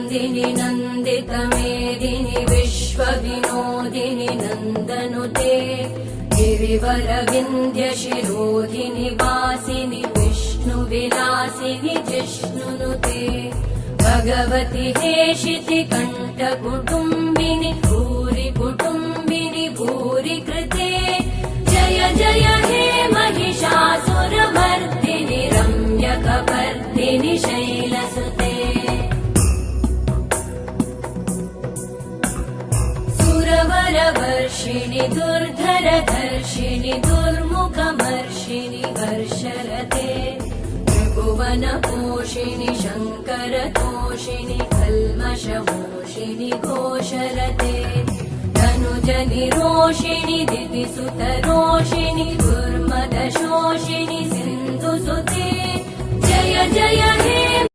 नन्दिनि नन्दितमेदिनि विश्वविनोदिनि नन्दनुते गिरिवरविन्ध्यशिरोधिनि वासिनि विष्णुविलासिनि जिष्णुनुते भगवति हेशिति कण्ठकुटुम्बिनि भूरि कुटुम्बिनि भूरि कृते जय जय हे महिषासुरमर्दिनि रम्यकपर्दिनि शैलसुते सुरवरवर्षिणि दुर्धरधर्षिणि दुर्मुखमर्षिणि वर्षरते त्रिभुवनपोषिणि शङ्करतोषिणि कल्मषमोषिणि घोषरते धनुजनिरोषिणि दितिसुतरोषिणि दुर्मदशोषिणि सिन्धुसुते जय जय हे